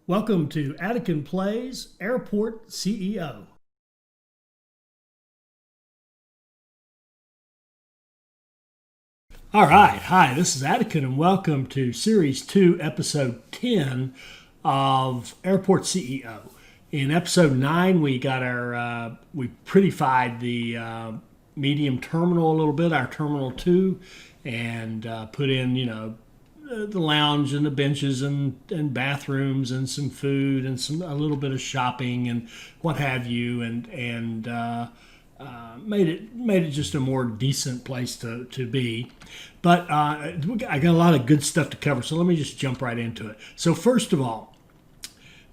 Welcome to Attican Plays Airport CEO. All right, hi, this is Attican and welcome to Series 2, Episode 10 of Airport CEO. In Episode 9, we got we prettified the medium terminal a little bit, our Terminal 2, and put in, the lounge and the benches and bathrooms and some food and a little bit of shopping and what have you, and made it just a more decent place to be. But I got a lot of good stuff to cover, so let me just jump right into it. So first of all,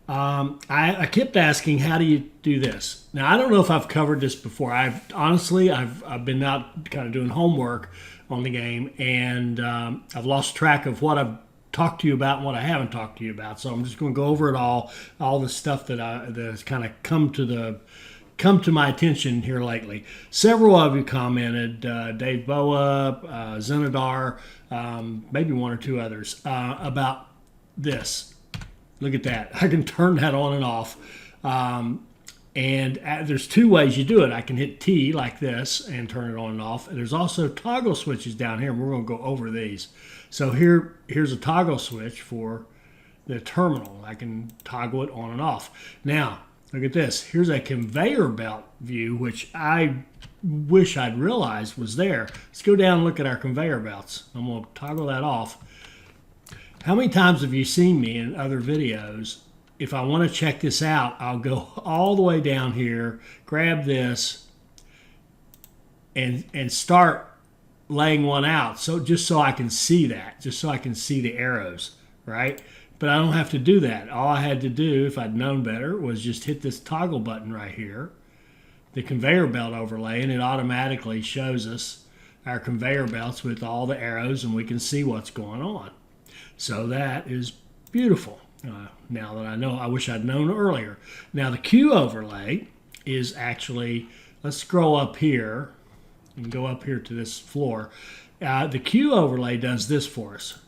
I kept asking, how do you do this? Now, I don't know if I've covered this before. I've been out kind of doing homework on the game, and I've lost track of what I've talked to you about and what I haven't talked to you about. So I'm just going to go over it all the stuff that's kind of come to my attention here lately. Several of you commented, Dave Boa, Zenadar, maybe one or two others, about this. Look at that. I can turn that on and off. And there's two ways you do it. I can hit T like this and turn it on and off. And there's also toggle switches down here, and we're going to go over these. So here's a toggle switch for the terminal. I can toggle it on and off. Now, look at this. Here's a conveyor belt view, which I wish I'd realized was there. Let's go down and look at our conveyor belts. I'm going to toggle that off. How many times have you seen me in other videos? If I want to check this out, I'll go all the way down here, grab this, and start laying one out. So just so I can see that, just so I can see the arrows, right? But I don't have to do that. All I had to do, if I'd known better, was just hit this toggle button right here, the conveyor belt overlay, and it automatically shows us our conveyor belts with all the arrows, and we can see what's going on. So that is beautiful. Now that I know, I wish I'd known earlier. Now the queue overlay is actually, let's scroll up here and go up here to this floor. The queue overlay does this for us.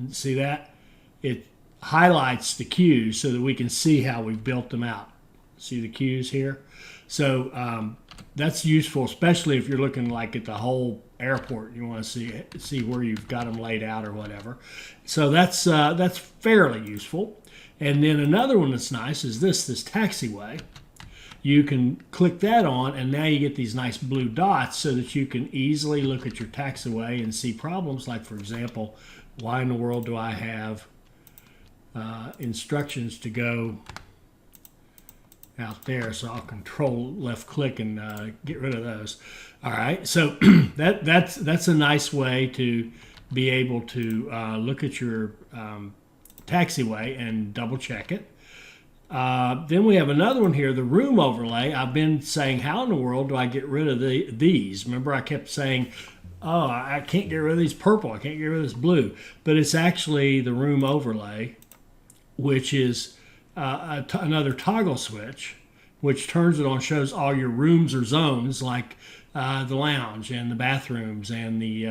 See that? It highlights the queues so that we can see how we've built them out. See the queues here? So that's useful, especially if you're looking like at the whole airport. You want to see where you've got them laid out or whatever. So that's fairly useful. And then another one that's nice is this taxiway. You can click that on, and now you get these nice blue dots so that you can easily look at your taxiway and see problems like, for example, why in the world do I have instructions to go out there? So I'll control left click and get rid of those. All right, so that's a nice way to be able to look at your taxiway and double check it. Then we have another one here, the room overlay. I've been saying, how in the world do I get rid of these? Remember, I kept saying, oh, I can't get rid of these purple, I can't get rid of this blue. But it's actually the room overlay, which is another toggle switch, which turns it on, shows all your rooms or zones, like the lounge and the bathrooms and the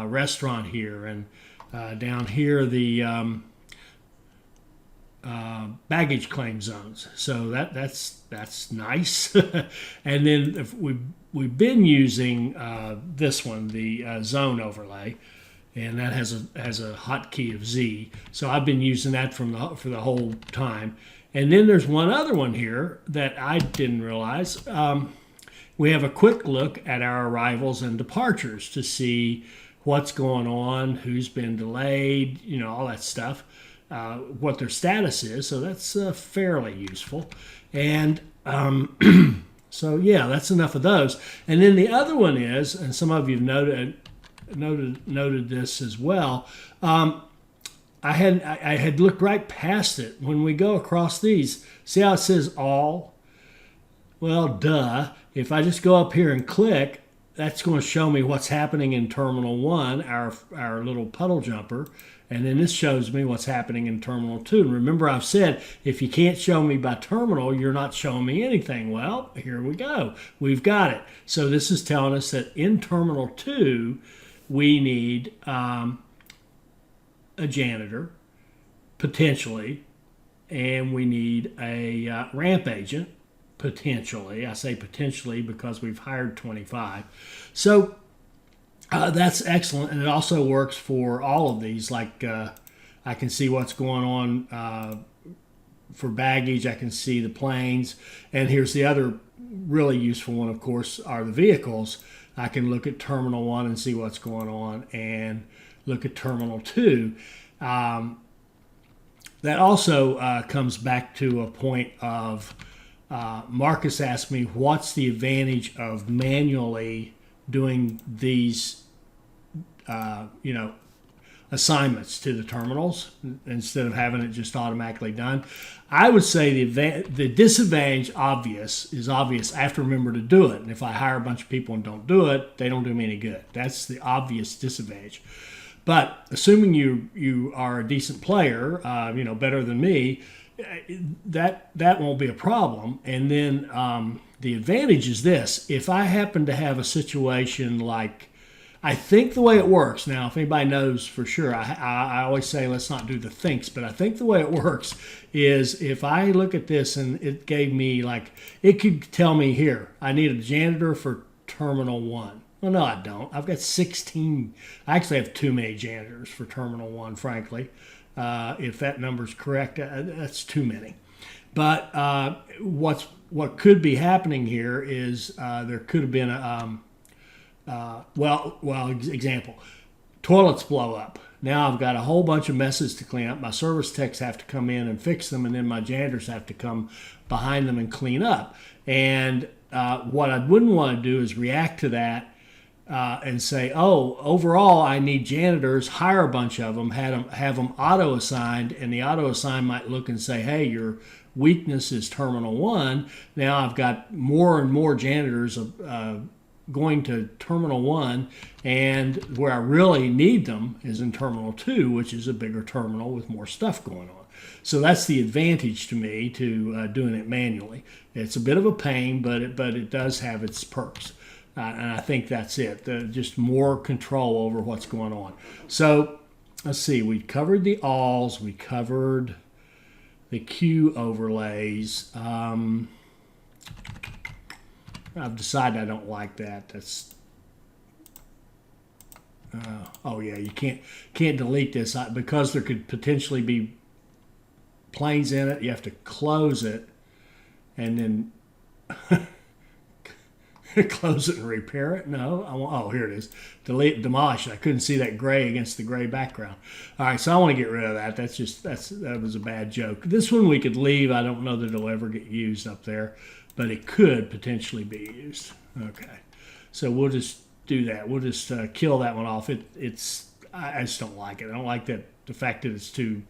restaurant here, and down here the baggage claim zones. So that's nice. And then if we've been using this one, the zone overlay, and that has a hotkey of Z. So I've been using that for the whole time. And then there's one other one here that I didn't realize. We have a quick look at our arrivals and departures to see what's going on, who's been delayed, all that stuff, what their status is. So that's fairly useful. And so, yeah, that's enough of those. And then the other one is, and some of you have noted this as well, I had looked right past it. When we go across these, see how it says all? Well, duh. If I just go up here and click, that's going to show me what's happening in Terminal 1, our little puddle jumper. And then this shows me what's happening in Terminal 2. And remember, I've said, if you can't show me by terminal, you're not showing me anything. Well, here we go. We've got it. So this is telling us that in Terminal 2, we need a janitor, potentially, and we need a ramp agent, potentially. I say potentially because we've hired 25. So that's excellent, and it also works for all of these. Like I can see what's going on for baggage. I can see the planes, and here's the other really useful one, of course, are the vehicles. I can look at Terminal 1 and see what's going on, and look at Terminal 2. That also comes back to a point of Marcus asked me, what's the advantage of manually doing these, assignments to the terminals instead of having it just automatically done? I would say the disadvantage is obvious. I have to remember to do it. And if I hire a bunch of people and don't do it, they don't do me any good. That's the obvious disadvantage. But assuming you are a decent player, better than me, that won't be a problem. And then the advantage is this: if I happen to have a situation like, I think the way it works now, if anybody knows for sure, I always say let's not do the thinks, but I think the way it works is if I look at this and it gave me it could tell me here, I need a janitor for Terminal 1. Well, no, I don't. I've got 16. I actually have too many janitors for Terminal 1, frankly. If that number's correct, that's too many. But what could be happening here is there could have been example, toilets blow up. Now I've got a whole bunch of messes to clean up. My service techs have to come in and fix them, and then my janitors have to come behind them and clean up. And what I wouldn't want to do is react to that and say, oh, overall I need janitors, hire a bunch of them, have them auto-assigned, and the auto-assign might look and say, hey, your weakness is Terminal 1. Now I've got more and more janitors going to Terminal 1, and where I really need them is in Terminal 2, which is a bigger terminal with more stuff going on. So that's the advantage to me to doing it manually. It's a bit of a pain, but it does have its perks. And I think that's it. Just more control over what's going on. So let's see. We covered the alls. We covered the queue overlays. I've decided I don't like that. That's you can't delete this because there could potentially be planes in it. You have to close it and then close it and repair it. No, here it is. Delete, demolish it. I couldn't see that gray against the gray background. All right, so I want to get rid of that. That was a bad joke. This one we could leave. I don't know that it'll ever get used up there, but it could potentially be used. Okay, so we'll just do that. We'll just kill that one off. I just don't like it. I don't like that the fact that it's too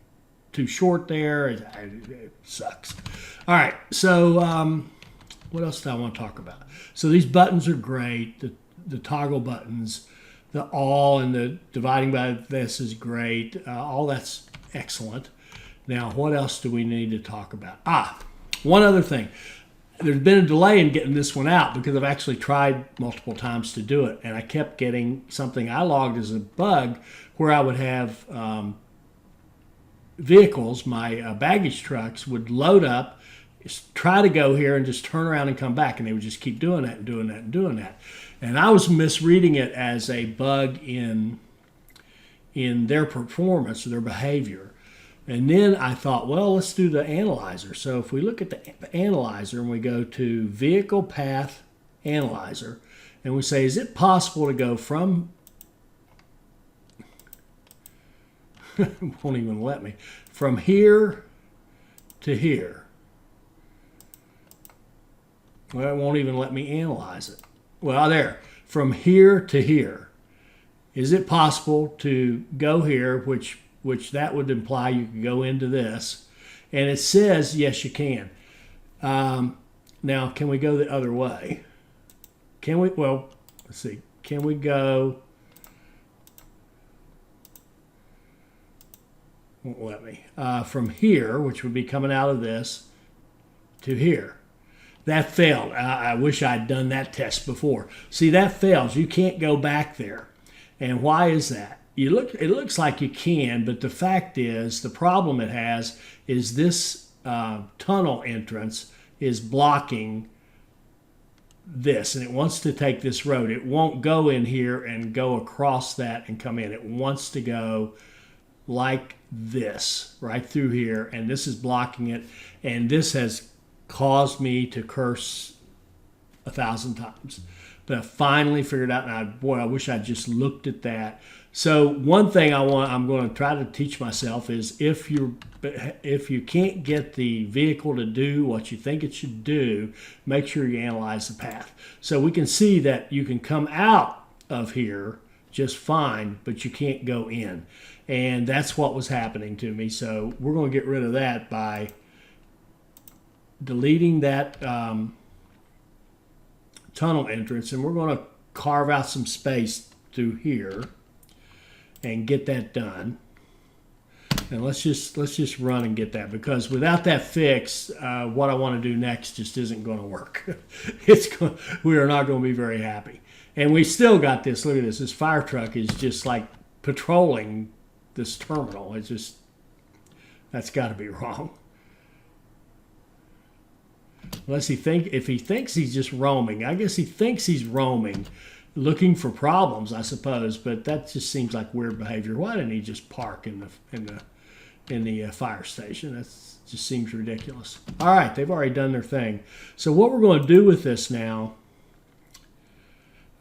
short there. It sucks. All right, so what else do I want to talk about? So these buttons are great. The toggle buttons, the all and the dividing by this is great. All that's excellent. Now, what else do we need to talk about? One other thing. There's been a delay in getting this one out because I've actually tried multiple times to do it, and I kept getting something I logged as a bug where I would have vehicles, my baggage trucks, would load up, try to go here and just turn around and come back, and they would just keep doing that and doing that and doing that. And I was misreading it as a bug in their performance or their behavior. And then I thought, well, let's do the analyzer. So if we look at the analyzer and we go to Vehicle Path Analyzer, and we say, is it possible to go from, won't even let me, from here to here? Well, it won't even let me analyze it. Well, there, from here to here. Is it possible to go here, which that would imply you could go into this? And it says, yes, you can. Now, can we go the other way? Can we? Well, let's see. Can we go? Won't let me. From here, which would be coming out of this, to here. That failed. I wish I'd done that test before. See, that fails. You can't go back there. And why is that? It looks like you can, but the fact is, the problem it has is this tunnel entrance is blocking this, and it wants to take this road. It won't go in here and go across that and come in. It wants to go like this, right through here, and this is blocking it, and this has caused me to curse 1,000 times. But I finally figured out, and I wish I'd just looked at that. So one thing I'm going to try to teach myself is if you can't get the vehicle to do what you think it should do, make sure you analyze the path. So we can see that you can come out of here just fine, but you can't go in. And that's what was happening to me. So we're going to get rid of that by deleting that tunnel entrance, and we're going to carve out some space through here and get that done. And let's just run and get that, because without that fix, what I want to do next just isn't going to work. We are not going to be very happy. And we still got this. Look at this. This fire truck is just like patrolling this terminal. It's just, that's got to be wrong. If he thinks he's just roaming, I guess he thinks he's roaming, looking for problems, I suppose. But that just seems like weird behavior. Why didn't he just park in the fire station? That just seems ridiculous. All right, they've already done their thing. So what we're going to do with this now,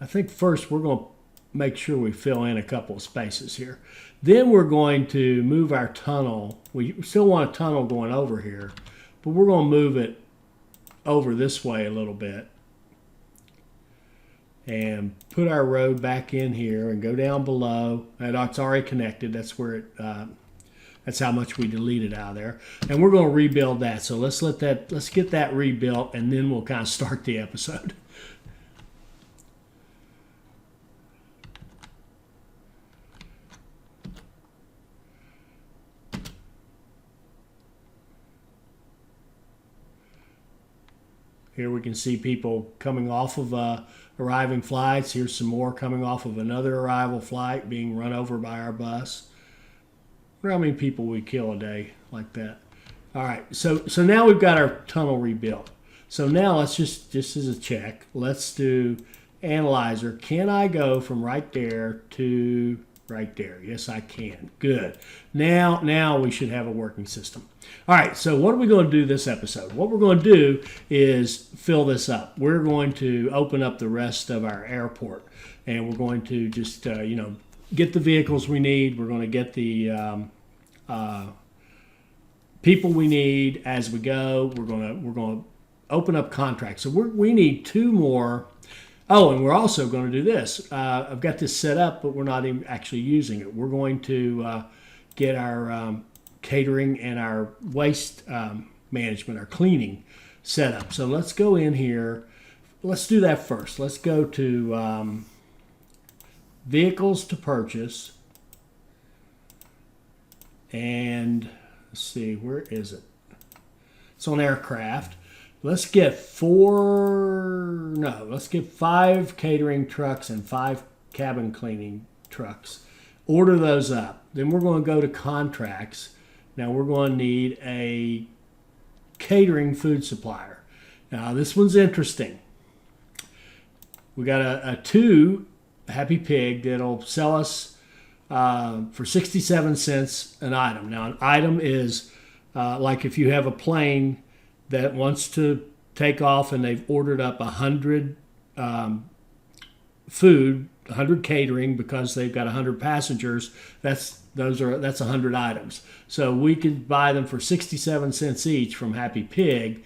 I think first we're going to make sure we fill in a couple of spaces here. Then we're going to move our tunnel. We still want a tunnel going over here, but we're going to move it over this way a little bit and put our road back in here and go down below. And it's already connected. That's where it. That's how much we deleted out of there. And we're going to rebuild that. So let's get that rebuilt, and then we'll kind of start the episode. Here we can see people coming off of arriving flights. Here's some more coming off of another arrival flight being run over by our bus. I wonder how many people we kill a day like that. All right, so now we've got our tunnel rebuilt. So now let's just as a check, let's do analyzer. Can I go from right there to right there? Yes, I can. Good. Now we should have a working system. All right, so what are we going to do this episode? What we're going to do is fill this up. We're going to open up the rest of our airport, and we're going to just, get the vehicles we need. We're going to get the people we need as we go. We're going to open up contracts. So we need 2 more. Oh, and we're also going to do this. I've got this set up, but we're not even actually using it. We're going to get our catering and our waste management, our cleaning set up. So let's go in here. Let's do that first. Let's go to vehicles to purchase. And let's see, where is it? It's on aircraft. Let's get 5 catering trucks and 5 cabin cleaning trucks. Order those up. Then we're going to go to contracts. Now we're going to need a catering food supplier. Now this one's interesting. We got a 2 Happy Pig that'll sell us for 67 cents an item. Now an item is like if you have a plane that wants to take off and they've ordered up 100 food, 100 catering because they've got 100 passengers, that's 100 items. So we could buy them for 67 cents each from Happy Pig,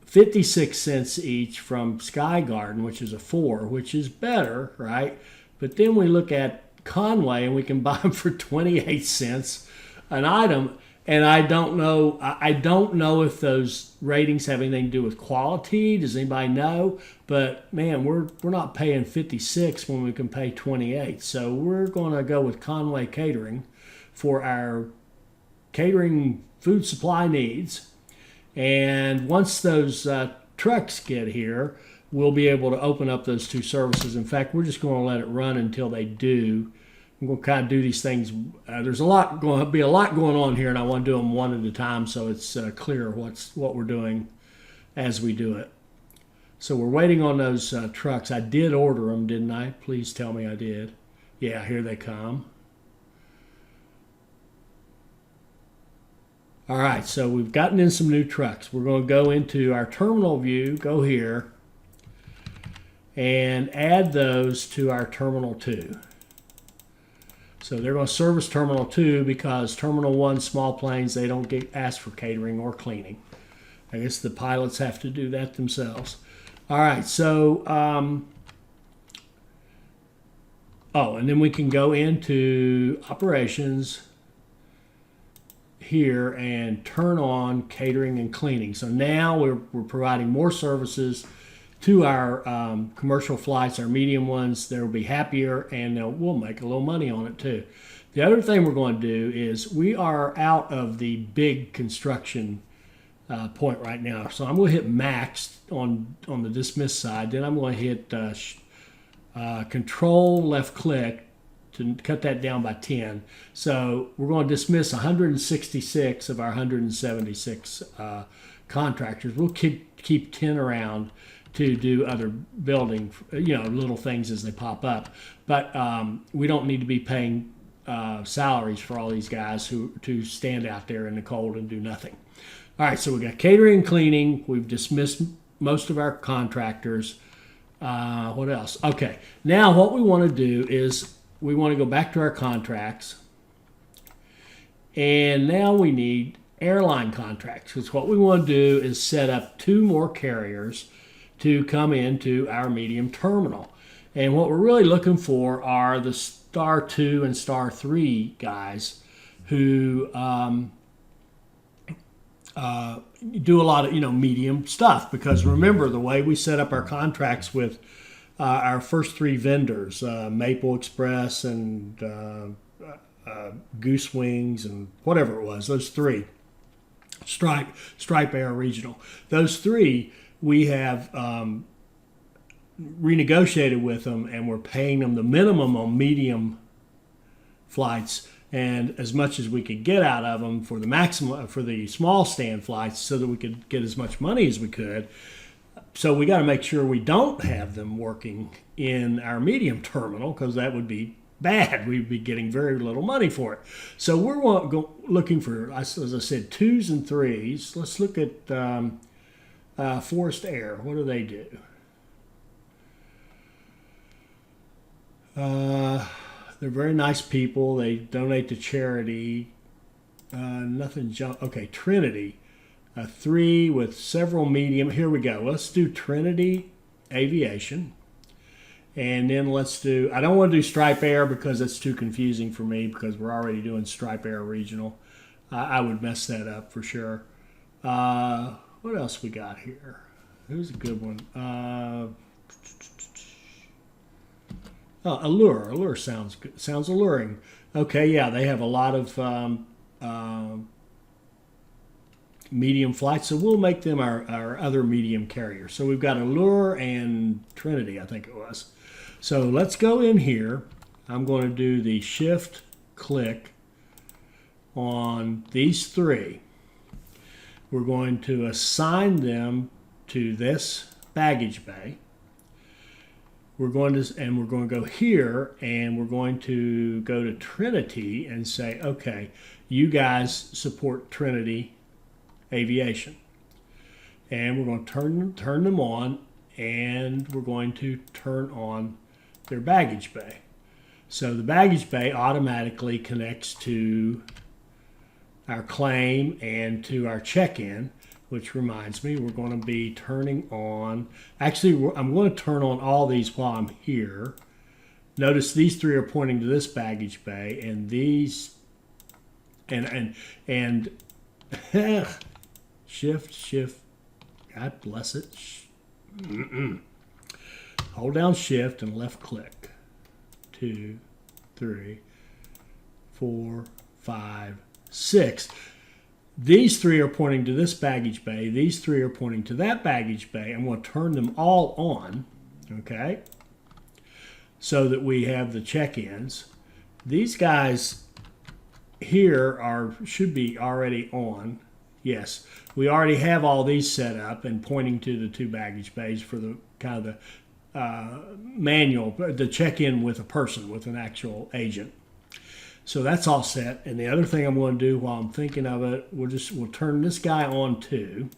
56 cents each from Sky Garden, which is a 4, which is better, right? But then we look at Conway and we can buy them for 28 cents an item. And I don't know if those ratings have anything to do with quality. Does anybody know? But man, we're not paying 56 when we can pay 28. So we're going to go with Conway Catering for our catering food supply needs. And once those trucks get here, we'll be able to open up those 2 services. In fact, we're just going to let it run until they do. I'm going to kind of do these things. There's going to be a lot going on here, and I want to do them one at a time so it's clear what we're doing as we do it. So we're waiting on those trucks. I did order them, didn't I? Please tell me I did. Yeah, here they come. All right, so we've gotten in some new trucks. We're going to go into our terminal view, go here, and add those to our Terminal 2. So they're going to service Terminal 2 because Terminal 1 small planes, they don't get asked for catering or cleaning. I guess the pilots have to do that themselves. All right, so, and then we can go into operations here and turn on catering and cleaning. So now we're providing more services to our commercial flights, our medium ones. They'll be happier and we'll make a little money on it too. The other thing we're going to do is we are out of the big construction point right now. So I'm going to hit max on the dismiss side. Then I'm going to hit control left click to cut that down by 10. So we're going to dismiss 166 of our 176 contractors. We'll keep 10 around to do other building, little things as they pop up. But we don't need to be paying salaries for all these guys to stand out there in the cold and do nothing. All right, so we got catering and cleaning. We've dismissed most of our contractors. What else? Okay, now what we want to do is we want to go back to our contracts. And now we need airline contracts, because what we want to do is set up 2 more carriers to come into our medium terminal. And what we're really looking for are the Star 2 and Star 3 guys who do a lot of medium stuff, because remember the way we set up our contracts with our first 3 vendors, Maple Express and Goose Wings and whatever it was, those 3, Stripe Air Regional, those 3 we have renegotiated with them, and we're paying them the minimum on medium flights and as much as we could get out of them for the maximum for the small stand flights, so that we could get as much money as we could. So we got to make sure we don't have them working in our medium terminal, because that would be bad. We'd be getting very little money for it. So we're looking for, as I said, 2s and 3s. Let's look at Forest Air. What do they do? They're very nice people. They donate to charity. Okay, Trinity. 3 with several medium. Here we go. Let's do Trinity Aviation. And then let's do, I don't want to do Stripe Air because it's too confusing for me, because we're already doing Stripe Air Regional. I would mess that up for sure. What else we got here? Who's a good one? Allure. Allure sounds good. Sounds alluring. Okay, yeah, they have a lot of medium flights, so we'll make them our other medium carrier. So we've got Allure and Trinity, I think it was. So let's go in here. I'm going to do the shift click on these 3. We're going to assign them to this baggage bay. We're going to go here, and we're going to go to Trinity and say, okay, you guys support Trinity Aviation. And we're going to turn them on, and we're going to turn on their baggage bay. So the baggage bay automatically connects to our claim and to our check-in, which reminds me, we're going to be turning on, actually, I'm going to turn on all these while I'm here. Notice these 3 are pointing to this baggage bay, and these, and shift, God bless it. Hold down shift and left click. 2, 3, 4, 5, 6. These 3 are pointing to this baggage bay. These 3 are pointing to that baggage bay. I'm going to turn them all on, okay, so that we have the check-ins. these guys here should be already on. Yes, we already have all these set up and pointing to the 2 baggage bays for the kind of the manual, the check-in with a person, with an actual agent. So that's all set. And the other thing I'm going to do while I'm thinking of it, we'll turn this guy on too,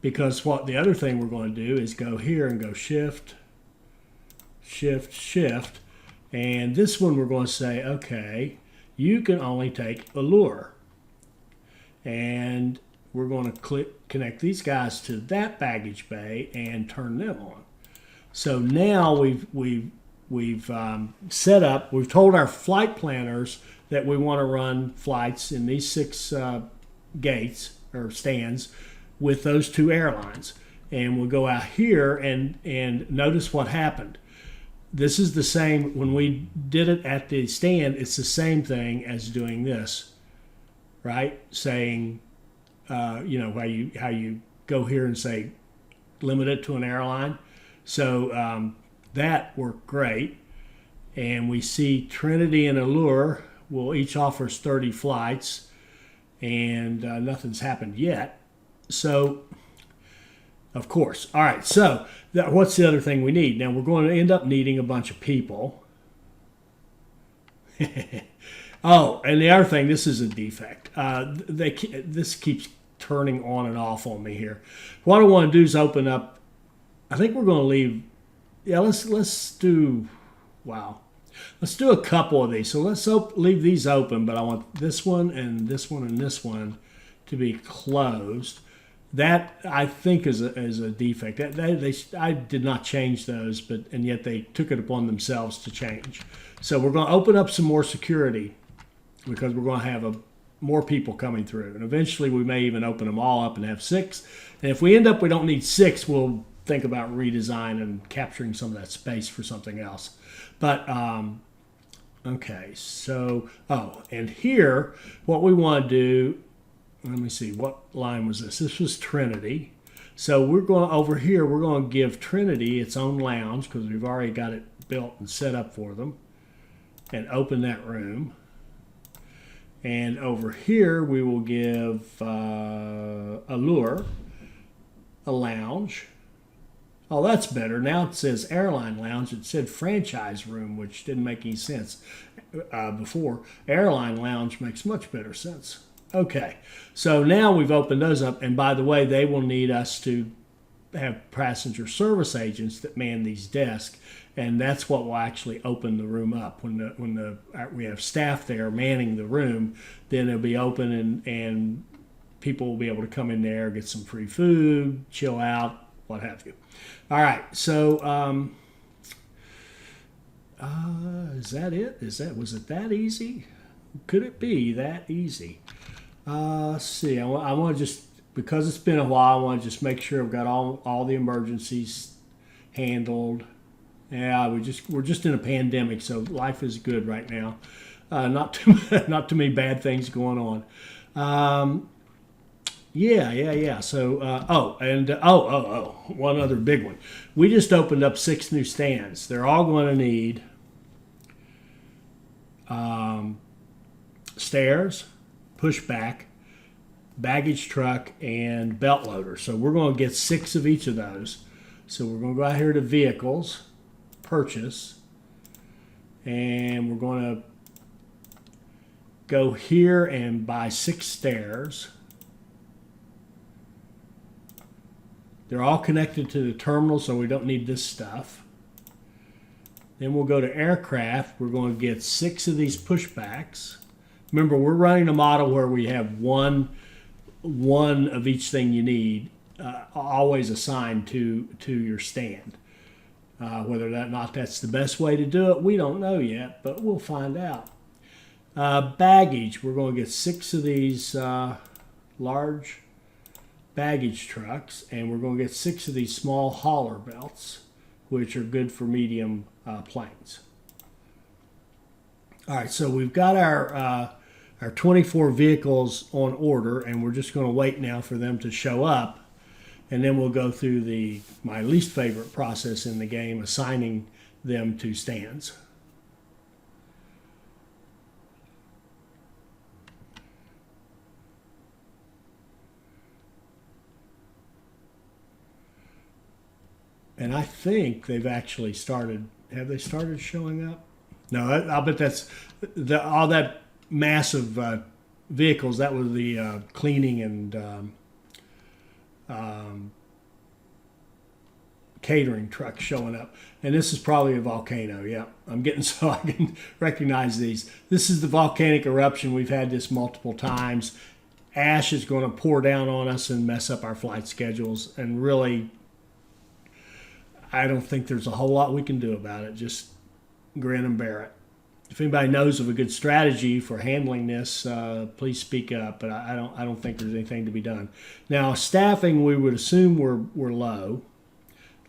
because what the other thing we're going to do is go here and go shift, shift, shift. And this one we're going to say, okay, you can only take Allure. And we're going to connect these guys to that baggage bay and turn them on. So now we've set up, we've told our flight planners that we want to run flights in these 6 gates or stands with those 2 airlines. And we'll go out here and notice what happened. This is the same, when we did it at the stand, it's the same thing as doing this, right? Saying, how you go here and say, limit it to an airline. So that worked great. And we see Trinity and Allure will each offer us 30 flights, and nothing's happened yet. So, of course. All right, so what's the other thing we need? Now, we're going to end up needing a bunch of people. Oh, and the other thing, this is a defect. This keeps turning on and off on me here. What I want to do is open up. I think we're going to leave. Yeah, let's do. Wow, let's do a couple of these. So let's leave these open, but I want this one and this one and this one to be closed. That I think is a defect. I did not change those, and yet they took it upon themselves to change. So we're going to open up some more security because we're going to have more people coming through, and eventually we may even open them all up and have 6. And if we end up we don't need 6, we'll think about redesign and capturing some of that space for something else. But okay, so and here what we want to do. Let me see, what line was this? This was Trinity. So we're going over here, we're going to give Trinity its own lounge because we've already got it built and set up for them, and open that room. And over here, we will give Allure a lounge. Oh, that's better. Now it says airline lounge. It said franchise room, which didn't make any sense before. Airline lounge makes much better sense. Okay, so now we've opened those up, and by the way, they will need us to have passenger service agents that man these desks, and that's what will actually open the room up. When we have staff there manning the room, then it'll be open, and people will be able to come in there, get some free food, chill out, what have you. All right, so is that it? Was it that easy? Could it be that easy? Let's see. I want to just, because it's been a while, I want to just make sure I've got all the emergencies handled. Yeah, we're just in a pandemic, so life is good right now. Not too many bad things going on. Yeah. So one other big one. We just opened up 6 new stands. They're all going to need stairs, pushback, baggage truck, and belt loader. So we're going to get 6 of each of those. So we're going to go out here to vehicles, purchase, and we're going to go here and buy 6 stairs. They're all connected to the terminal, so we don't need this stuff. Then we'll go to aircraft. We're going to get 6 of these pushbacks. Remember, we're running a model where we have one of each thing you need always assigned to your stand. Whether or not that's the best way to do it, we don't know yet, but we'll find out. Baggage, we're going to get 6 of these large baggage trucks, and we're going to get 6 of these small hauler belts, which are good for medium planes. All right, so we've got our 24 vehicles on order, and we're just going to wait now for them to show up, and then we'll go through my least favorite process in the game, assigning them to stands. And I think they've actually started. Have they started showing up? No, I'll bet that's all that massive vehicles. That was the cleaning and catering trucks showing up. And this is probably a volcano. Yeah, I'm getting so I can recognize these. This is the volcanic eruption. We've had this multiple times. Ash is going to pour down on us and mess up our flight schedules. And really, I don't think there's a whole lot we can do about it. Just grin and bear it. If anybody knows of a good strategy for handling this, please speak up. But I don't think there's anything to be done. Now, staffing, we would assume we're low.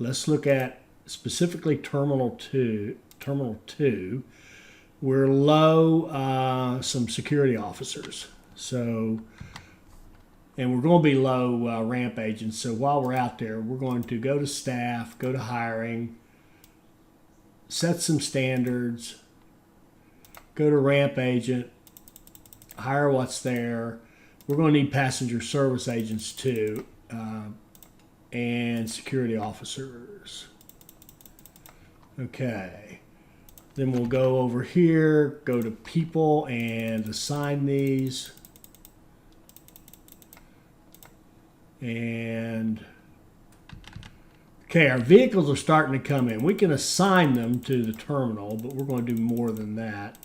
Let's look at specifically Terminal 2. We're low some security officers. So, and we're going to be low ramp agents. So while we're out there, we're going to go to staff, go to hiring, set some standards, go to ramp agent, hire what's there. We're going to need passenger service agents too, and security officers. Okay. Then we'll go over here, go to people and assign these. And okay, our vehicles are starting to come in. We can assign them to the terminal, but we're going to do more than that.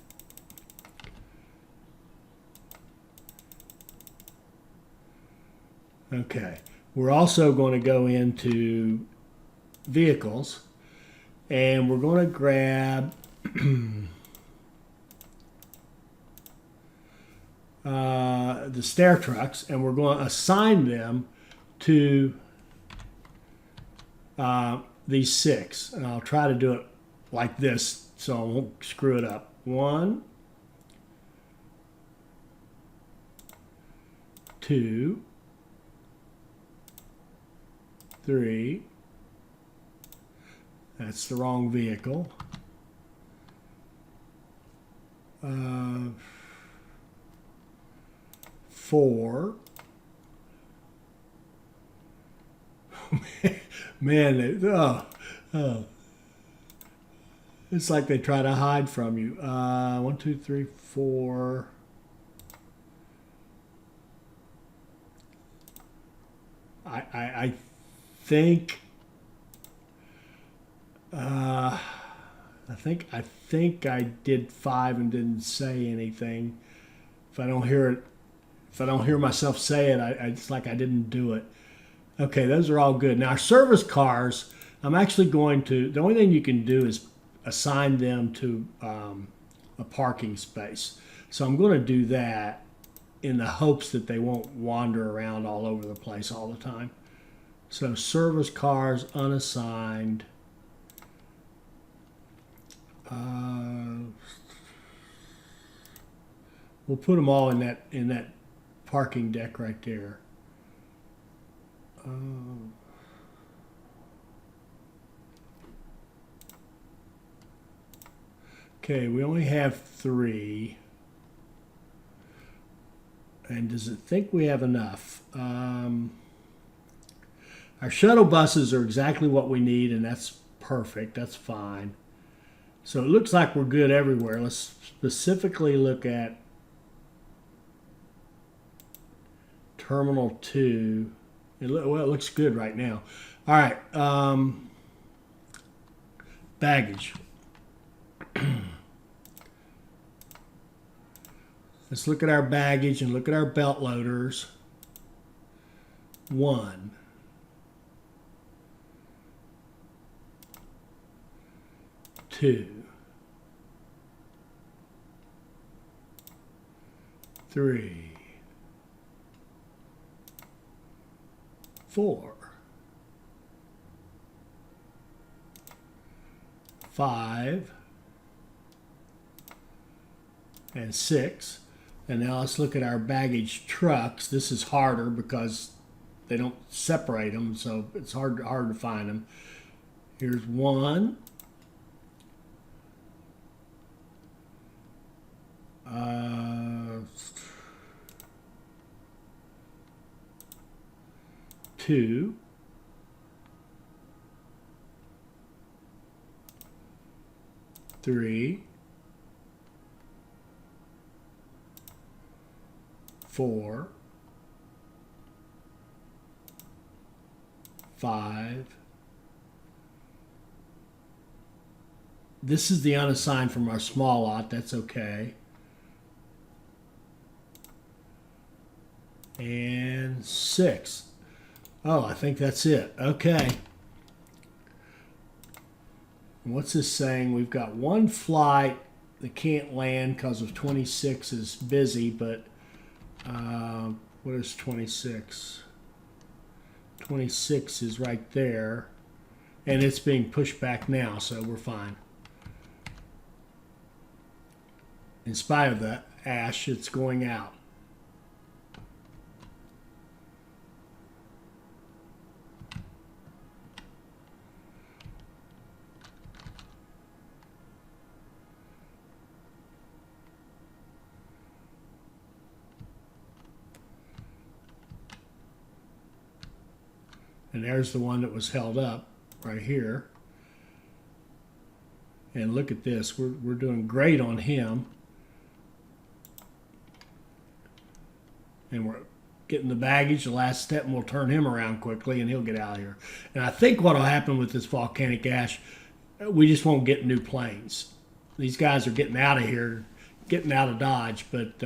Okay, we're also going to go into vehicles, and we're going to grab the stair trucks, and we're going to assign them to these 6. And I'll try to do it like this so I won't screw it up. 1, 2, 3. That's the wrong vehicle. 4. Man, it's like they try to hide from you. 1, 2, 3, 4. I think. I think I did 5 and didn't say anything. If I don't hear myself say it, it's like I didn't do it. Okay, those are all good. Now, our service cars, I'm actually going to, the only thing you can do is assign them to a parking space. So I'm going to do that in the hopes that they won't wander around all over the place all the time. So service cars unassigned. We'll put them all in that parking deck right there. Okay, we only have 3. And does it think we have enough? Our shuttle buses are exactly what we need, and that's perfect. That's fine. So it looks like we're good everywhere. Let's specifically look at Terminal 2. Well, it looks good right now. All right. Baggage. Let's look at our baggage and look at our belt loaders. 1. 2. 3. 4. 5. And 6. And now let's look at our baggage trucks. This is harder because they don't separate them, so it's hard to find them. Here's 1. 2. 3, 4, 5. This is the unassigned from our small lot. That's okay. And 6. Oh, I think that's it. Okay. What's this saying? We've got one flight that can't land because of 26 is busy, but what is 26? 26 is right there, and it's being pushed back now, so we're fine. In spite of that ash, it's going out. And there's the one that was held up right here. And look at this. We're doing great on him. And we're getting the baggage, the last step, and we'll turn him around quickly, and he'll get out of here. And I think what will happen with this volcanic ash, we just won't get new planes. These guys are getting out of here, getting out of Dodge, but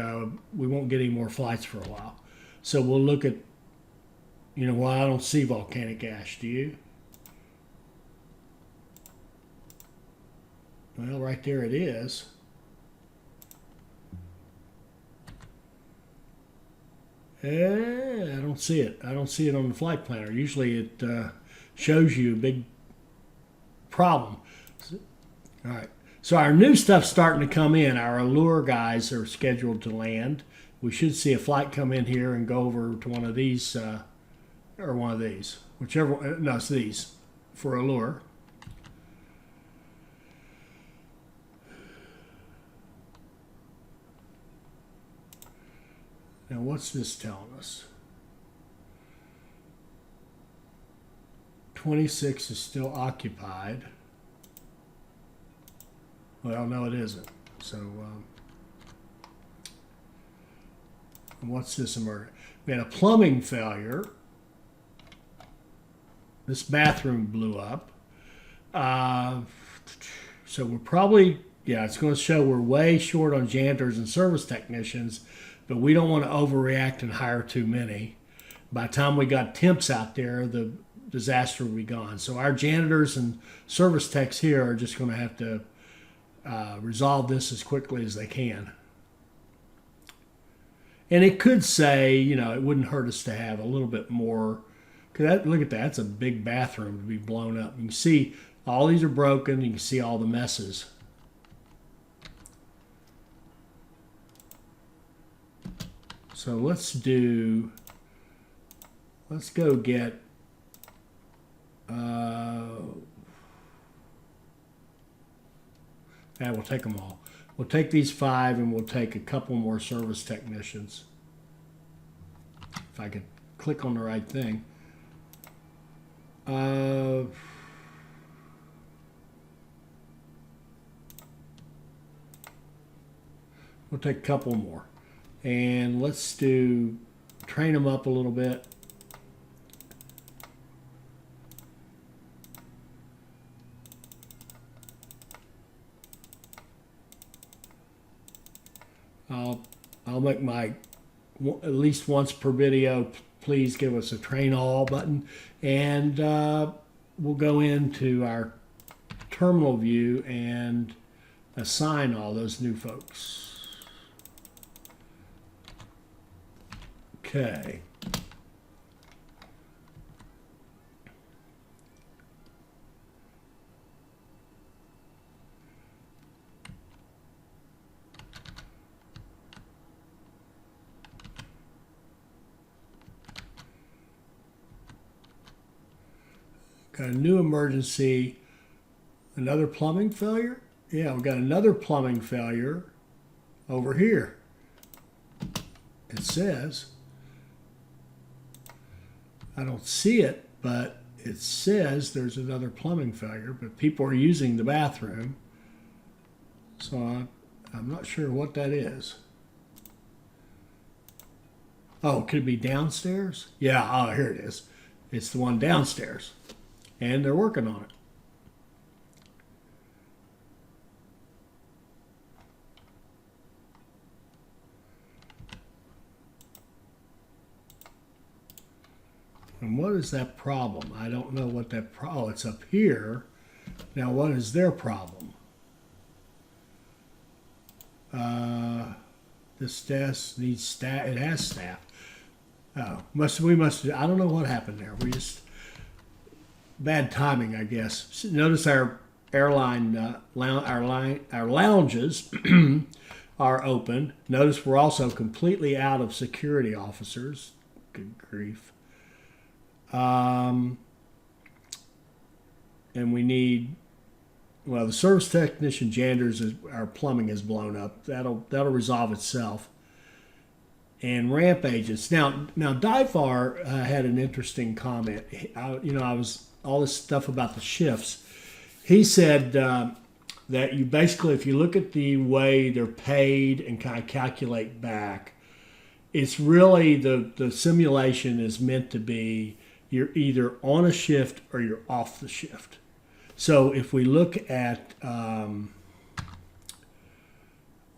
we won't get any more flights for a while. So we'll look at, you know, well, I don't see volcanic ash. Do you? Well, right there it is. I don't see it. I don't see it on the flight planner. Usually it shows you a big problem. All right. So our new stuff's starting to come in. Our Allure guys are scheduled to land. We should see a flight come in here and go over to one of these, or one of these. Whichever, no, it's these for Allure. Now, what's this telling us? 26 is still occupied. Well, no, it isn't. So, what's this emergency? We had a plumbing failure. This bathroom blew up. So we're probably, yeah, it's going to show we're way short on janitors and service technicians, but we don't want to overreact and hire too many. By the time we got temps out there, the disaster will be gone. So our janitors and service techs here are just going to have to resolve this as quickly as they can. And it could say, you know, it wouldn't hurt us to have a little bit more. Cause look at that. That's a big bathroom to be blown up. You can see all these are broken. You can see all the messes. So let's go get, we'll take them all. We'll take these 5 and we'll take a couple more service technicians. If I could click on the right thing. We'll take a couple more. And let's train them up a little bit. I'll make my, at least once per video, please give us a train all button. And we'll go into our terminal view and assign all those new folks. Okay. Got a new emergency. Another plumbing failure? Yeah, we've got another plumbing failure over here. It says, I don't see it, but it says there's another plumbing failure, but people are using the bathroom. So I'm not sure what that is. Oh, could it be downstairs? Yeah, oh, here it is. It's the one downstairs. And they're working on it. And what is that problem? I don't know what that problem. Oh, it's up here. Now, what is their problem? This desk needs staff. It has staff. Oh, we must. I don't know what happened there. We just bad timing, I guess. Notice our airline our lounges are open. Notice we're also completely out of security officers. Good grief. And we need, well, the service technician janitors, our plumbing is blown up. That'll resolve itself. And ramp agents. Now Difar had an interesting comment. I was all this stuff about the shifts. He said that you basically, if you look at the way they're paid and kind of calculate back, it's really the simulation is meant to be you're either on a shift or you're off the shift. So if we look at,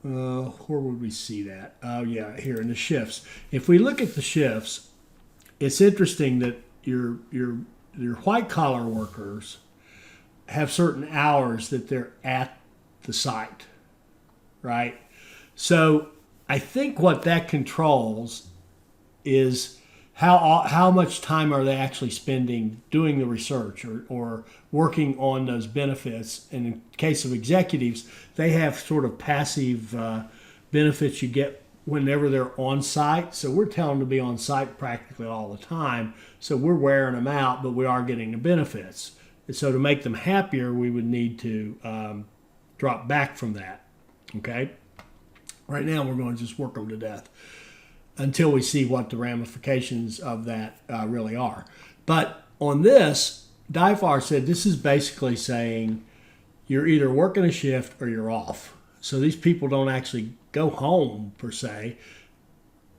where would we see that? Oh yeah, here in the shifts. If we look at the shifts, it's interesting that your white collar workers have certain hours that they're at the site, right? So I think what that controls is how much time are they actually spending doing the research or working on those benefits. And in case of executives, they have sort of passive benefits you get whenever they're on site. So we're telling them to be on site practically all the time. So we're wearing them out, but we are getting the benefits. And so to make them happier, we would need to drop back from that. Okay? Right now, we're going to just work them to death until we see what the ramifications of that really are. But on this, Difar said this is basically saying you're either working a shift or you're off. So these people don't actually go home, per se.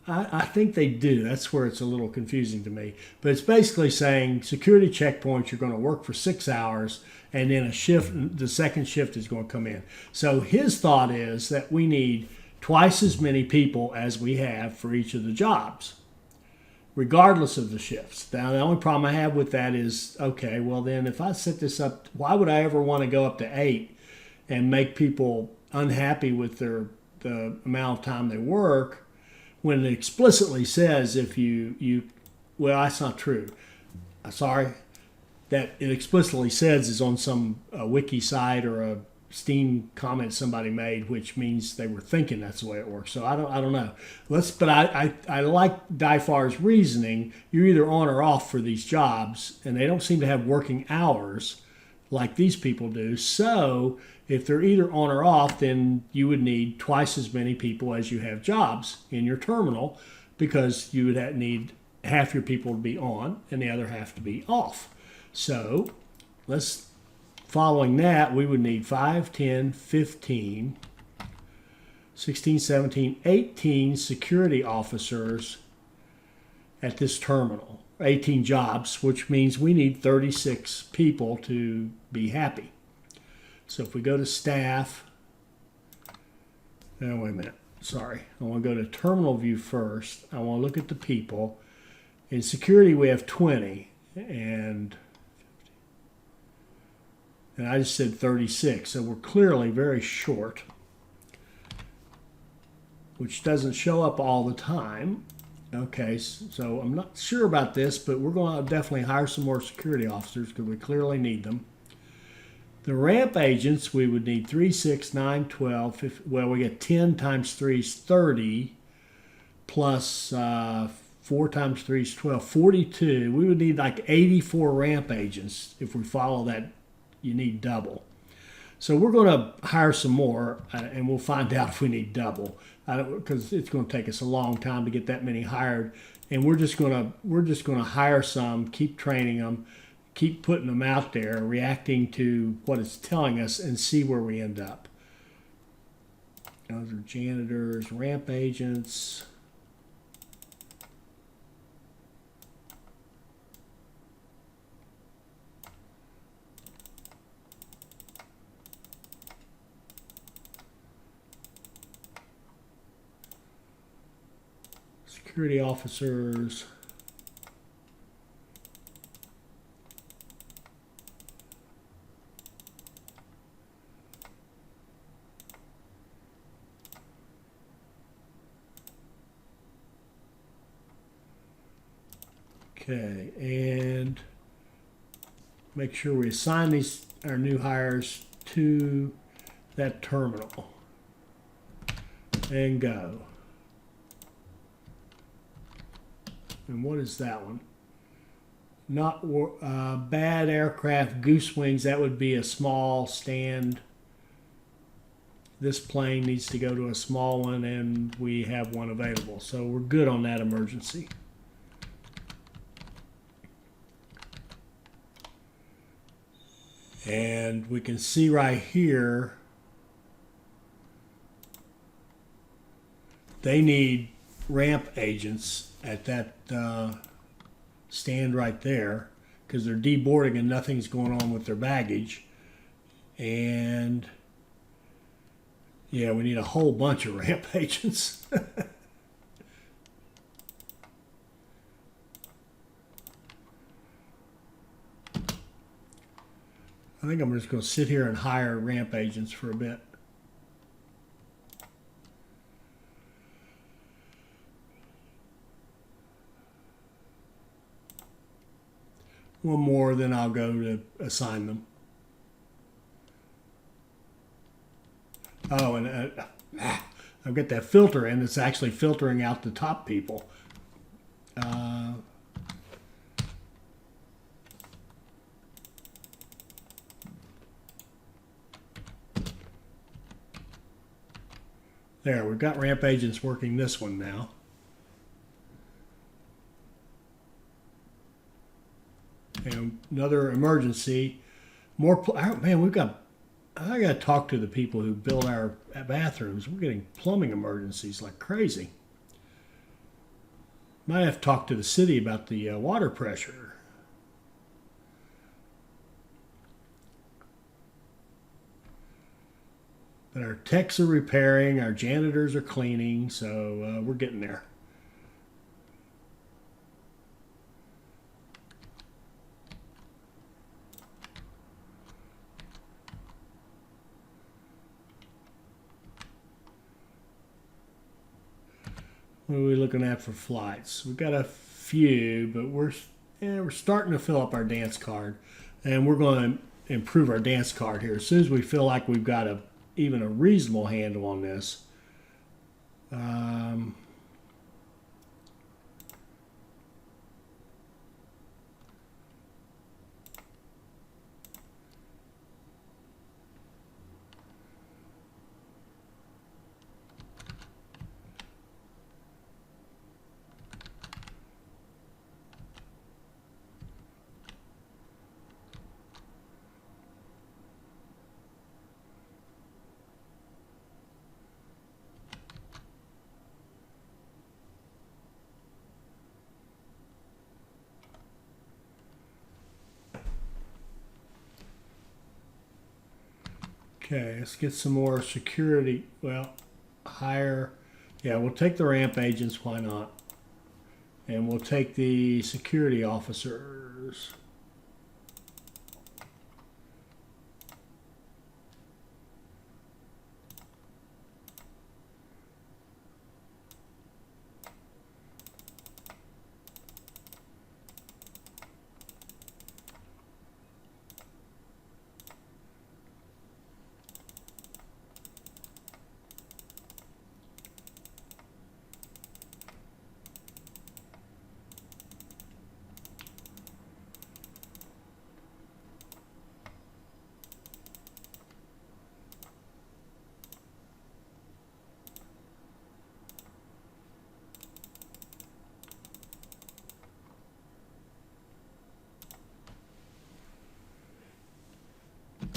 I think they do. That's where it's a little confusing to me. But it's basically saying security checkpoints, you're going to work for 6 hours, and then the second shift is going to come in. So his thought is that we need twice as many people as we have for each of the jobs, regardless of the shifts. Now, the only problem I have with that is, okay, well then if I set this up, why would I ever want to go up to 8 and make people unhappy with the amount of time they work when it explicitly says if well, that's not true. Sorry. That it explicitly says is on some wiki site or a Steam comment somebody made, which means they were thinking that's the way it works. So I don't know. But I like Difar's reasoning. You're either on or off for these jobs, and they don't seem to have working hours like these people do. So if they're either on or off, then you would need twice as many people as you have jobs in your terminal, because you would need half your people to be on and the other half to be off. So following that, we would need 5, 10, 15, 16, 17, 18 security officers at this terminal, 18 jobs, which means we need 36 people to be happy. So if we go to staff, wait a minute, sorry. I want to go to terminal view first. I want to look at the people. In security, we have 20, and I just said 36, so we're clearly very short, which doesn't show up all the time. Okay, so I'm not sure about this, but we're going to definitely hire some more security officers because we clearly need them. The ramp agents, we would need 3, 6, 9, 12. 15, well, we get 10 times 3 is 30, plus 4 times 3 is 12, 42. We would need like 84 ramp agents if we follow that. You need double. So we're going to hire some more, and we'll find out if we need double, because it's going to take us a long time to get that many hired. And we're just going to hire some, keep training them, keep putting them out there, reacting to what it's telling us, and see where we end up. Those are janitors, ramp agents. Security officers. Okay, and make sure we assign our new hires to that terminal. And go. And what is that one? Not bad aircraft, goose wings. That would be a small stand. This plane needs to go to a small one, and we have one available. So we're good on that emergency. And we can see right here, they need ramp agents at that stand right there because they're deboarding and nothing's going on with their baggage. And yeah, we need a whole bunch of ramp agents. I think I'm just going to sit here and hire ramp agents for a bit. One more, then I'll go to assign them. Oh, and I've got that filter in. It's actually filtering out the top people. There, we've got ramp agents working this one now. And another emergency. More, man, I got to talk to the people who build our bathrooms. We're getting plumbing emergencies like crazy. Might have to talk to the city about the water pressure. But our techs are repairing, our janitors are cleaning, so we're getting there. What are we looking at for flights? We've got a few, but we're starting to fill up our dance card, and we're going to improve our dance card here as soon as we feel like we've got even a reasonable handle on this. Okay, let's get some more security. Well, hire. Yeah, we'll take the ramp agents. Why not? And we'll take the security officers.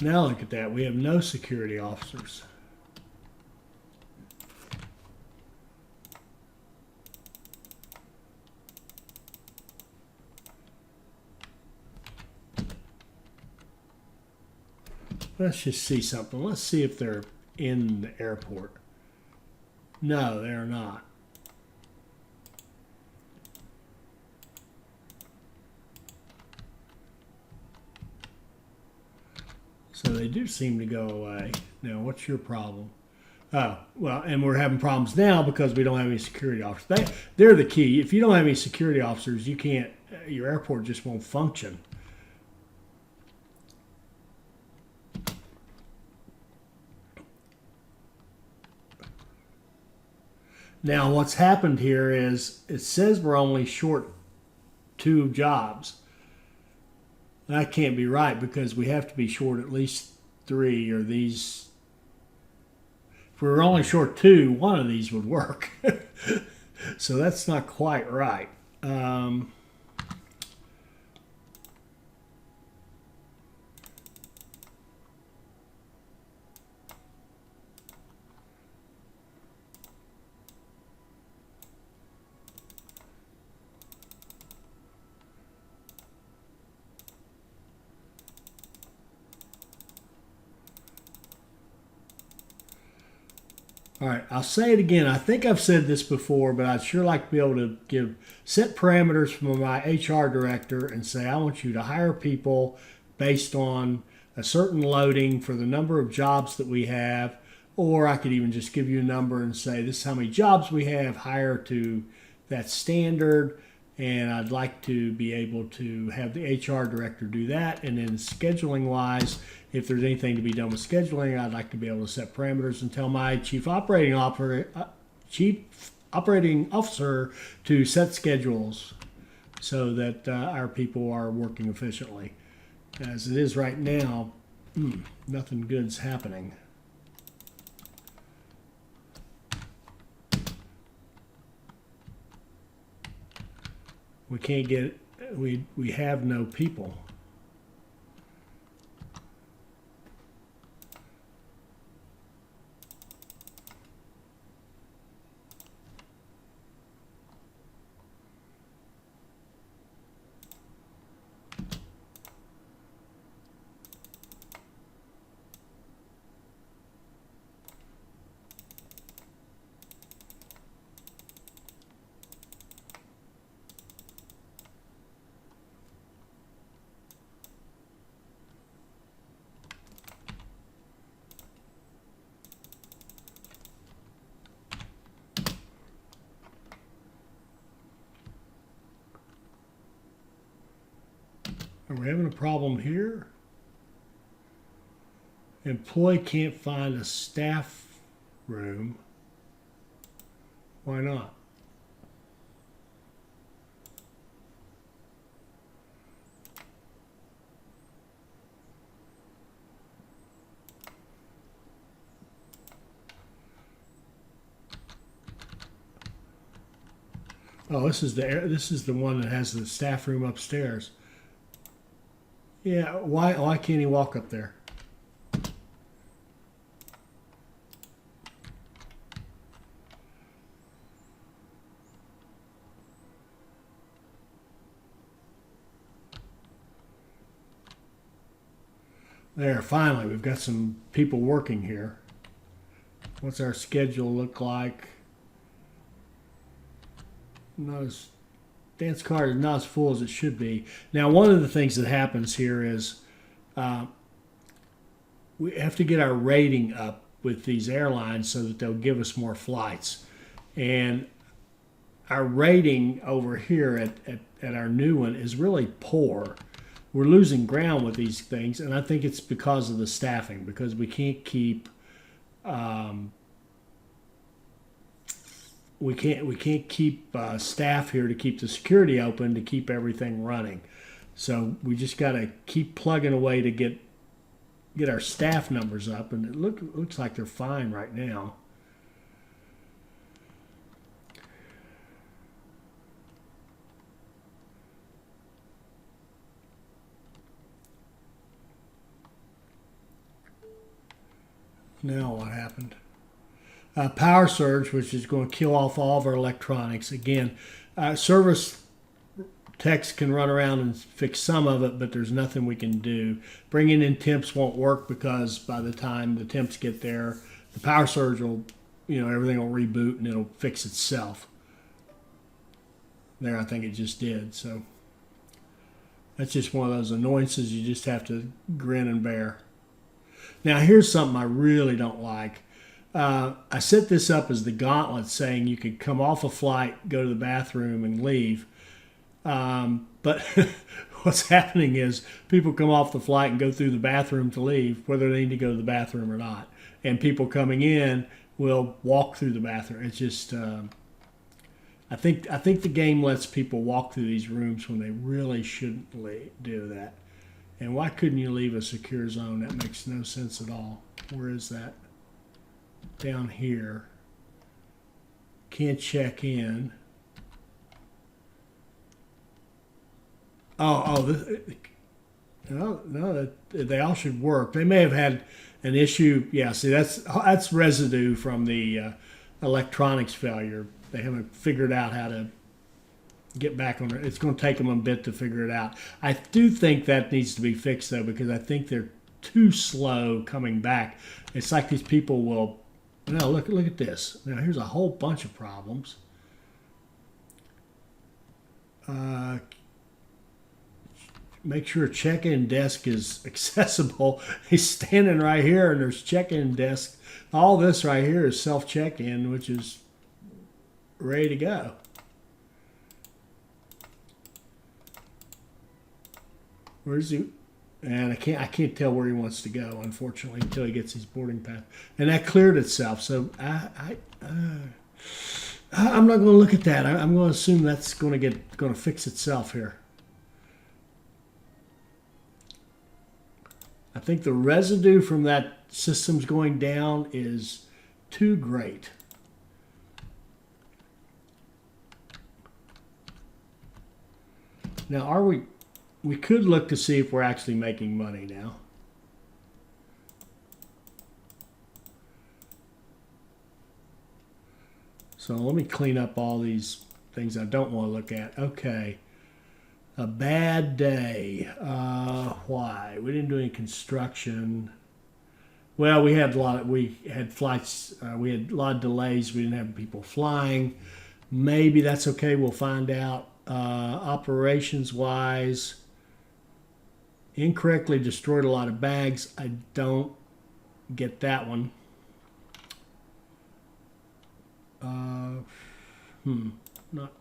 Now look at that. We have no security officers. let's just see something. Let's see if they're in the airport. No, they're not. So they do seem to go away. Now, what's your problem? Oh, well, and we're having problems now because we don't have any security officers. They're the key. If you don't have any security officers, you can't, your airport just won't function. Now, what's happened here is it says we're only short 2 jobs. That can't be right because we have to be short at least 3, or these. If we were only short 2, one of these would work. So that's not quite right. All right, I'll say it again. I think I've said this before, but I'd sure like to be able to set parameters from my HR director and say, I want you to hire people based on a certain loading for the number of jobs that we have. Or I could even just give you a number and say, this is how many jobs we have, hire to that standard. And I'd like to be able to have the HR director do that. And then scheduling wise, if there's anything to be done with scheduling, I'd like to be able to set parameters and tell my chief operating officer to set schedules so that our people are working efficiently. As it is right now, nothing good's happening. We can't get, we have no people. Are we having a problem here? Employee can't find a staff room. Why not? Oh, this is the one that has the staff room upstairs. Yeah, why can't he walk up there? There, finally, we've got some people working here. What's our schedule look like? Dance card is not as full as it should be. Now, one of the things that happens here is we have to get our rating up with these airlines so that they'll give us more flights. And our rating over here at our new one is really poor. We're losing ground with these things, and I think it's because of the staffing, because we can't keep we can't keep staff here to keep the security open, to keep everything running. So we just got to keep plugging away to get our staff numbers up, and it looks like they're fine right now. Now what happened? Power surge, which is going to kill off all of our electronics. Again, service techs can run around and fix some of it, but there's nothing we can do. Bringing in temps won't work because by the time the temps get there, the power surge will, everything will reboot and it'll fix itself. There, I think it just did. So that's just one of those annoyances you just have to grin and bear. Now, here's something I really don't like. I set this up as the gauntlet saying you could come off a flight, go to the bathroom, and leave. But what's happening is people come off the flight and go through the bathroom to leave, whether they need to go to the bathroom or not. And people coming in will walk through the bathroom. It's just, I think the game lets people walk through these rooms when they really shouldn't do that. And why couldn't you leave a secure zone? That makes no sense at all. Where is that? Down here. Can't check in. No, they all should work. They may have had an issue. Yeah, see, that's residue from the electronics failure. They haven't figured out how to get back on it. It's going to take them a bit to figure it out. I do think that needs to be fixed, though, because I think they're too slow coming back. It's like these people will... Now, look at this. Now, here's a whole bunch of problems. Make sure check-in desk is accessible. He's standing right here, and there's check-in desk. All this right here is self-check-in, which is ready to go. Where's he? And I can't tell where he wants to go, unfortunately, until he gets his boarding pass. And that cleared itself. So I'm not going to look at that. I'm going to assume that's going to fix itself here. I think the residue from that system's going down is too great. Now, we could look to see if we're actually making money now. So let me clean up all these things I don't want to look at. Okay. A bad day. Why? We didn't do any construction. Well, we had flights. We had a lot of delays. We didn't have people flying. Maybe that's okay. We'll find out. Operations-wise, incorrectly destroyed a lot of bags. I don't get that one. Not.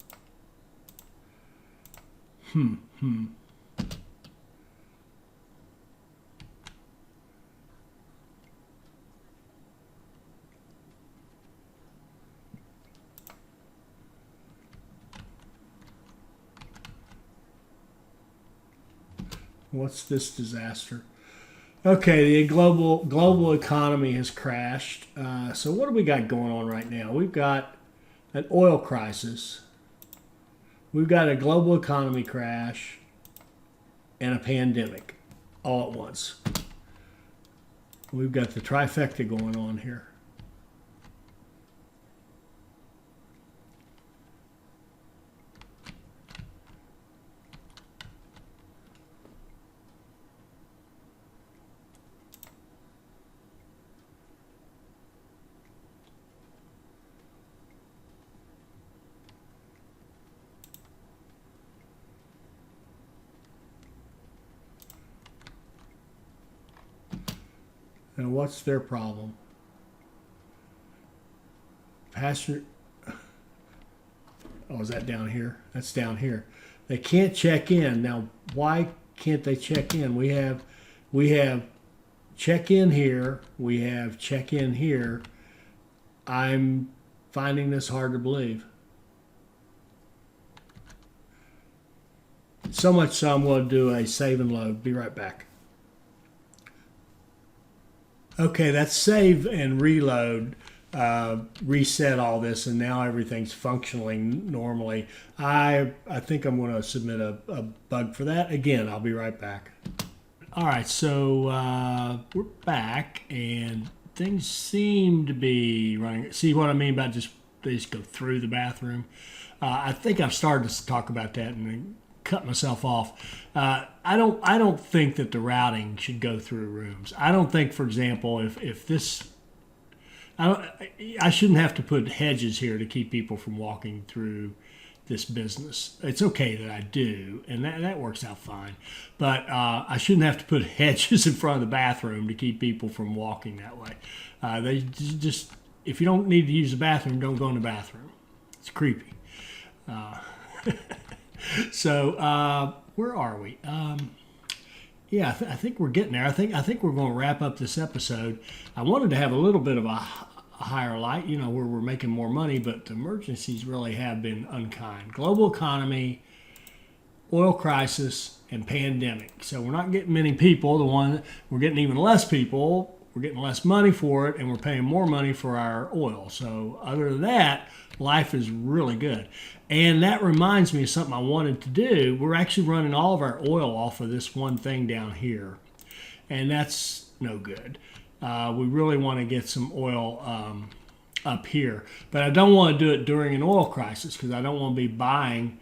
What's this disaster? Okay, the global economy has crashed. So what do we got going on right now? We've got an oil crisis. We've got a global economy crash and a pandemic all at once. We've got the trifecta going on here. And what's their problem? Passenger. Oh, is that down here? That's down here. They can't check in. Now, why can't they check in? We have check in here. We have check in here. I'm finding this hard to believe. So much so I'm going to do a save and load. Be right back. Okay, that's save and reload, reset all this, and now everything's functioning normally. I think I'm going to submit a bug for that. Again, I'll be right back. All right, so we're back, and things seem to be running. See what I mean about they just go through the bathroom? I think I've started to talk about that in cut myself off. I don't think that the routing should go through rooms. I don't think, for example, if this, I shouldn't have to put hedges here to keep people from walking through this business. It's okay that I do, and that works out fine. But I shouldn't have to put hedges in front of the bathroom to keep people from walking that way. They just, if you don't need to use the bathroom, don't go in the bathroom. It's creepy. So where are we? Yeah, I think we're getting there. I think we're going to wrap up this episode. I wanted to have a little bit of a higher light, where we're making more money, but the emergencies really have been unkind. Global economy, oil crisis, and pandemic. So we're not getting many people. We're getting even less people. We're getting less money for it, and we're paying more money for our oil. So other than that, life is really good. And that reminds me of something I wanted to do. We're actually running all of our oil off of this one thing down here, and that's no good. We really want to get some oil up here, but I don't want to do it during an oil crisis because I don't want to be buying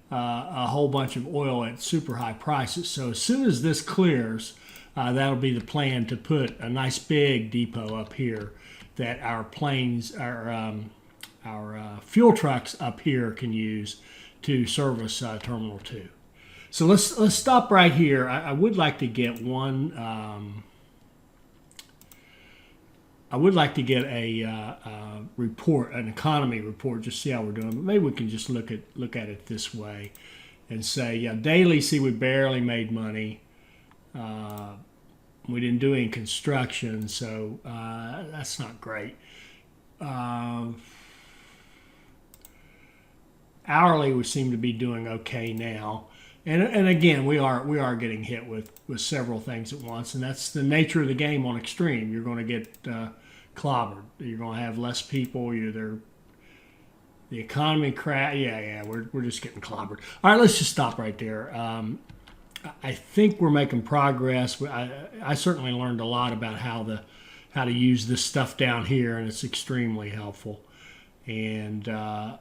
a whole bunch of oil at super high prices. So as soon as this clears, that'll be the plan, to put a nice big depot up here that our planes, our fuel trucks up here can use to service Terminal 2. So let's stop right here. I would like to get one. I would like to get a report, an economy report, just see how we're doing. But maybe we can just look at it this way and say, yeah, daily, see, we barely made money. We didn't do any construction, so that's not great. Hourly, we seem to be doing okay now. And again, we are getting hit with several things at once, and that's the nature of the game on Extreme. You're going to get clobbered. You're going to have less people. The economy crash. Yeah. We're just getting clobbered. All right, let's just stop right there. I think we're making progress. I certainly learned a lot about how to use this stuff down here, and it's extremely helpful. And oh,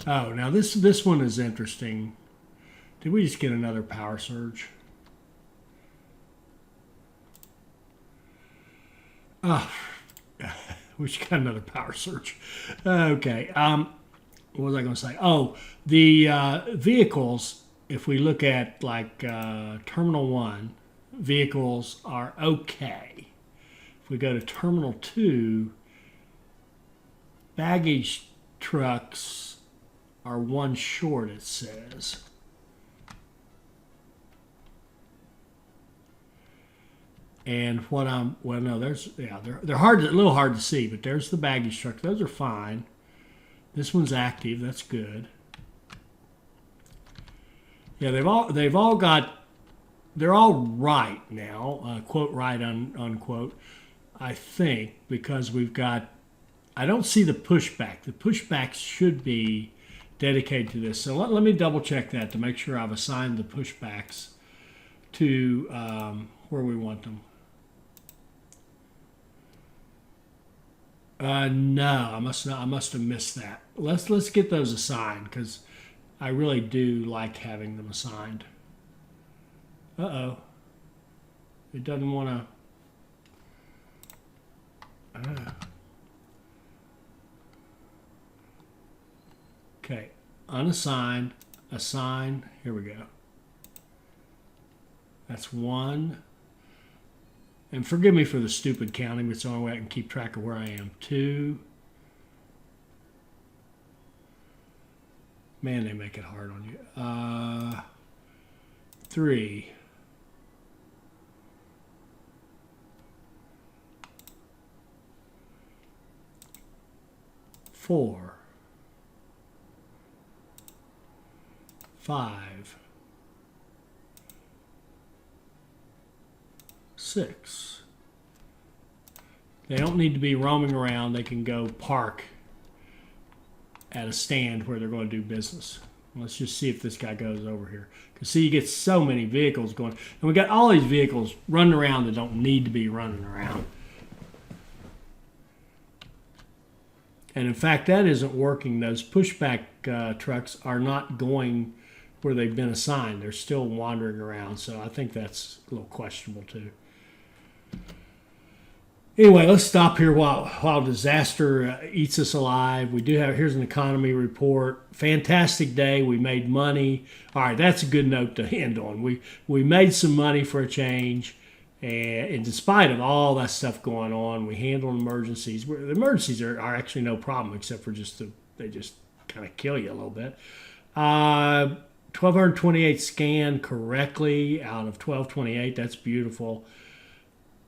now this one is interesting. Did we just get another power surge? Oh, we just got another power surge. Okay. What was I going to say? Oh, the vehicles, if we look at like Terminal 1, vehicles are okay. If we go to Terminal 2, baggage trucks are one short, it says. And they're hard, a little hard to see, but there's the baggage truck. Those are fine. This one's active. That's good. Yeah, they've all got. They're all right now. Quote right, unquote. I think because we've got. I don't see the pushback. The pushbacks should be dedicated to this. So let me double check that to make sure I've assigned the pushbacks to where we want them. No, I must have missed that. Let's get those assigned because I really do like having them assigned. Uh-oh. It doesn't want to. Okay, unassigned, assign. Here we go. That's one. And forgive me for the stupid counting, but it's the only way I can keep track of where I am. 2. Man, they make it hard on you. 3. 4. 5. 6. They don't need to be roaming around. They can go park at a stand where they're going to do business. Let's just see if this guy goes over here. Because see, you get so many vehicles going. And we got all these vehicles running around that don't need to be running around. And in fact, that isn't working. Those pushback trucks are not going where they've been assigned. They're still wandering around. So I think that's a little questionable too. Anyway, let's stop here while disaster eats us alive. We do have, here's an economy report. Fantastic day. We made money. All right, that's a good note to end on. We made some money for a change. And in spite of all that stuff going on, we handled emergencies. The emergencies are actually no problem, except for they just kind of kill you a little bit. 1,228 scanned correctly out of 1,228. That's beautiful.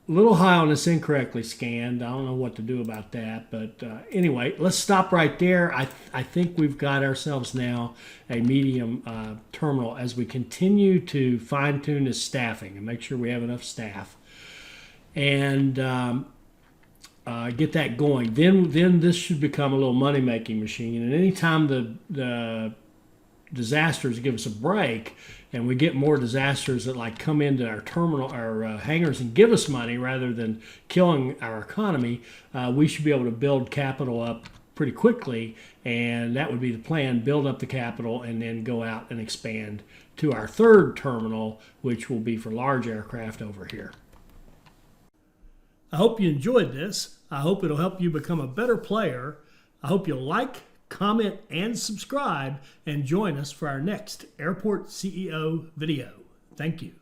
A little high on this incorrectly scanned. I don't know what to do about that. But anyway, let's stop right there. I think we've got ourselves now a medium terminal as we continue to fine-tune this staffing and make sure we have enough staff. And get that going. Then this should become a little money-making machine. And anytime the disasters give us a break, and we get more disasters that like come into our terminal, our hangars, and give us money rather than killing our economy, we should be able to build capital up pretty quickly, and that would be the plan: build up the capital and then go out and expand to our third terminal, which will be for large aircraft over here. I hope you enjoyed this. I hope it'll help you become a better player. I hope you'll like, comment, and subscribe, and join us for our next Airport CEO video. Thank you.